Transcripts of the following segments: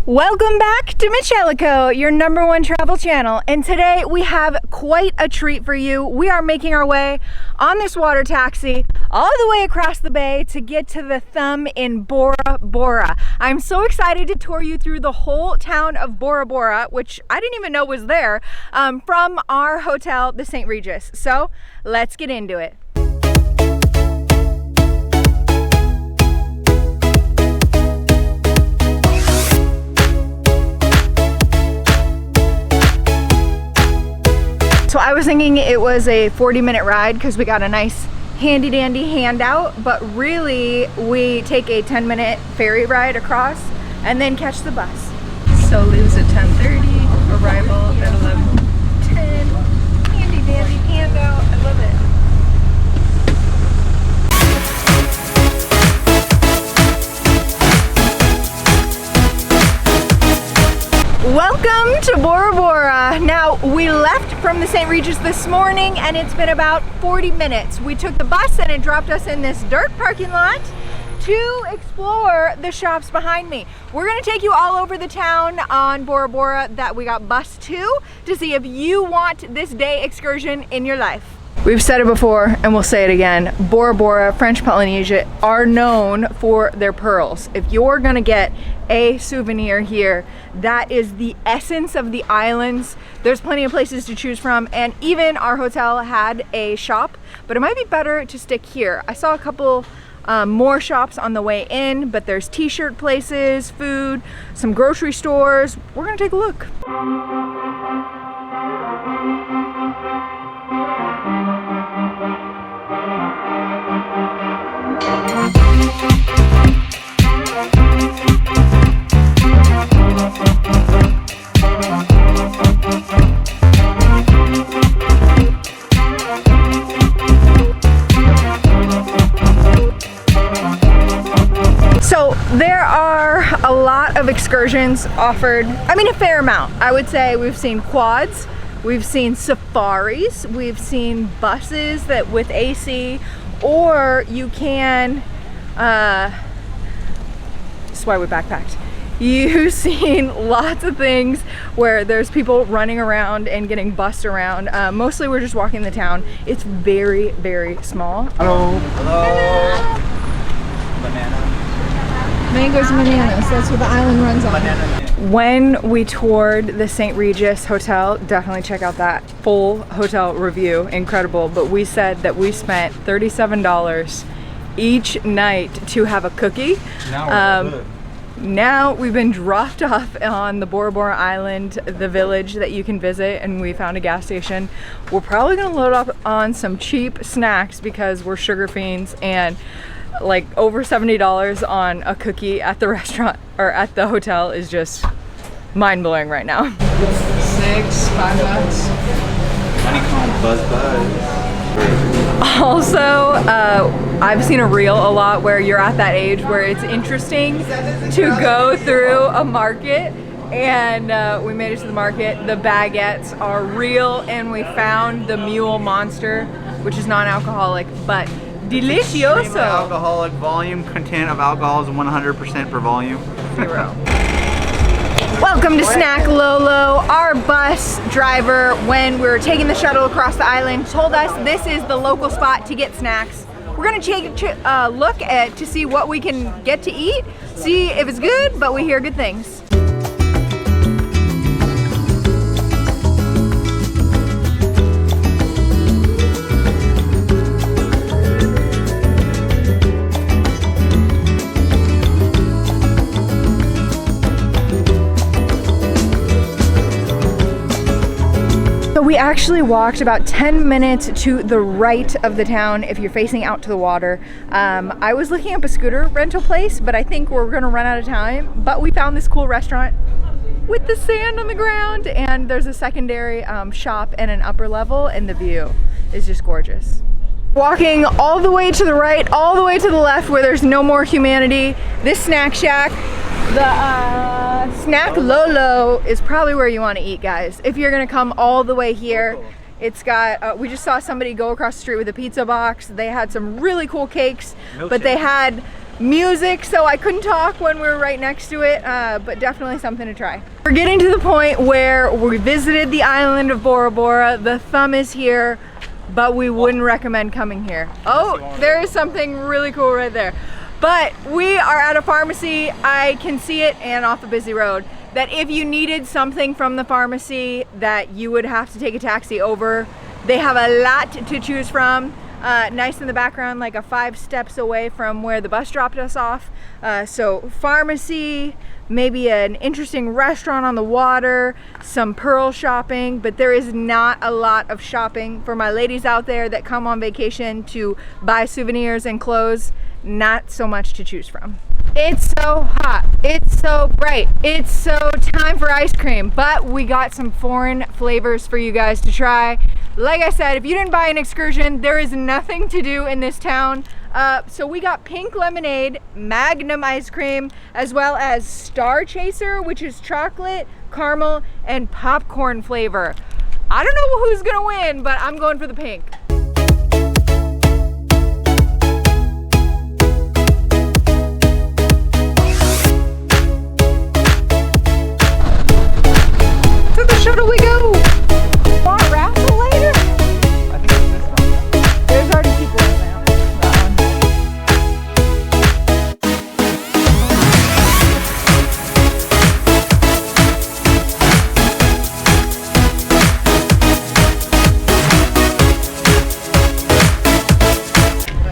Welcome back to Mitch Ella, your #1 travel channel, and today we have quite a treat for you. We are making our way on this water taxi all the way across the bay to get to the Thumb in Bora Bora. I'm so excited to tour you through the whole town of Bora Bora, which I didn't even know was there, from our hotel, the St Regis. So let's get into it. So I was thinking it was a 40-minute ride because we got a nice handy dandy handout, but really we take a 10-minute ferry ride across and then catch the bus. So leaves at 10:30, arrival at 11:10. Handy dandy handout, I love it. Welcome to Bora Bora. Now, we left from the St. Regis this morning and it's been about 40 minutes. We took the bus and it dropped us in this dirt parking lot to explore the shops behind me. We're gonna take you all over the town on Bora Bora that we got bused to see if you want this day excursion in your life. We've said it before and we'll say it again. Bora Bora, French Polynesia are known for their pearls. If you're gonna get a souvenir here, that is the essence of the islands. There's plenty of places to choose from, and even our hotel had a shop, but it might be better to stick here. I saw a couple more shops on the way in, but there's t-shirt places, food, some grocery stores. We're gonna take a look. So there are a lot of excursions offered. I mean, a fair amount. I would say we've seen quads, we've seen safaris, we've seen buses that with AC, or you can, this is why we backpacked. You've seen lots of things where there's people running around and getting bussed around. Mostly we're just walking the town. It's very, very small. Hello. Hello. Banana. Mangoes and bananas, that's what the island runs on. When we toured the St. Regis Hotel, definitely check out that full hotel review, incredible. But we said that we spent $37 each night to have a cookie. Now we've been dropped off on the Bora Bora Island, the village that you can visit, and we found a gas station. We're probably gonna load up on some cheap snacks because we're sugar fiends, and like over $70 on a cookie at the restaurant or at the hotel is just mind-blowing right now. $6, $5. Honeycomb buzz. Also, I've seen a reel a lot where you're at that age where it's interesting to go through a market, and we made it to the market. The baguettes are real, and we found the mule monster, which is non-alcoholic, but delicioso. Alcoholic volume content of alcohol is 100% per volume. 0. Welcome to Snack Lolo. Our bus driver, when we were taking the shuttle across the island, told us this is the local spot to get snacks. We're gonna take a look at to see what we can get to eat, see if it's good, but we hear good things. So we actually walked about 10 minutes to the right of the town if you're facing out to the water. I was looking up a scooter rental place, but I think we're gonna run out of time. But we found this cool restaurant with the sand on the ground, and there's a secondary shop and an upper level, and the view is just gorgeous. Walking all the way to the right, all the way to the left where there's no more humanity, this snack shack, the Snack Lolo is probably where you want to eat, guys. If you're gonna come all the way here, it's got, we just saw somebody go across the street with a pizza box. They had some really cool cakes, but they had music, so I couldn't talk when we were right next to it, but definitely something to try. We're getting to the point where we visited the island of Bora Bora. The thumb is here, but we wouldn't recommend coming here. Oh, there is something really cool right there. But we are at a pharmacy. I can see it, and off a busy road, that if you needed something from the pharmacy that you would have to take a taxi over. They have a lot to choose from. Nice in the background, like a 5 steps away from where the bus dropped us off. So pharmacy, maybe an interesting restaurant on the water, some pearl shopping, but there is not a lot of shopping for my ladies out there that come on vacation to buy souvenirs and clothes. Not so much to choose from. It's so hot, it's so bright, it's so time for ice cream, but we got some foreign flavors for you guys to try. Like I said, if you didn't buy an excursion, there is nothing to do in this town. So we got pink lemonade, Magnum ice cream, as well as Star Chaser, which is chocolate, caramel, and popcorn flavor. I don't know who's gonna win, but I'm going for the pink. To the shuttle we go! Want raffle later? I think it's this one. There's already people in there.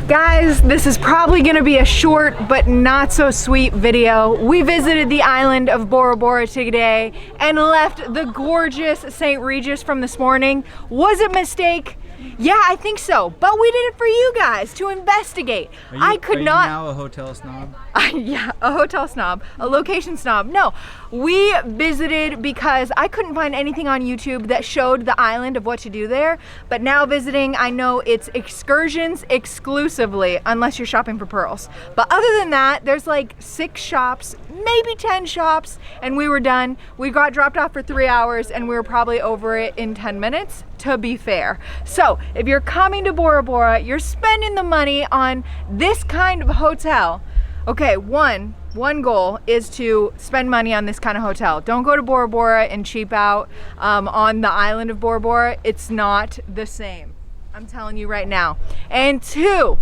Guys, this is probably gonna be a short but not so sweet video. We visited the island of Bora Bora today and left the gorgeous St Regis from this morning. Was it a mistake? Yeah, I think so, but we did it for you guys to investigate. I could not. Are you now a hotel snob? Yeah, a hotel snob, a location snob. No, we visited because I couldn't find anything on YouTube that showed the island of what to do there. But now visiting, I know it's excursions exclusively, unless you're shopping for pearls. But other than that, there's like 6 shops, maybe 10 shops, and we were done. We got dropped off for 3 hours and we were probably over it in 10 minutes, to be fair. So if you're coming to Bora Bora, you're spending the money on this kind of hotel. Okay, one goal is to spend money on this kind of hotel. Don't go to Bora Bora and cheap out on the island of Bora Bora. It's not the same. I'm telling you right now. And 2,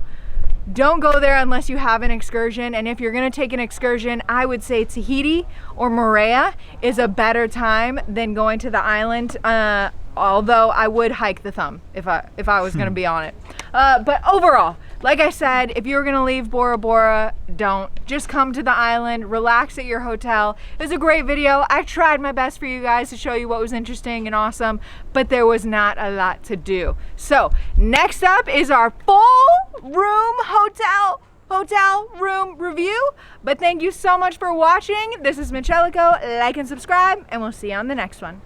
don't go there unless you have an excursion. And if you're gonna take an excursion, I would say Tahiti or Moorea is a better time than going to the island. Although I would hike the thumb if I was gonna be on it. But overall, like I said, if you're gonna leave Bora Bora, don't. Just come to the island, relax at your hotel. It was a great video. I tried my best for you guys to show you what was interesting and awesome, but there was not a lot to do. So next up is our full room hotel room review. But thank you so much for watching. This is Mitch Ella. Like and subscribe, and we'll see you on the next one.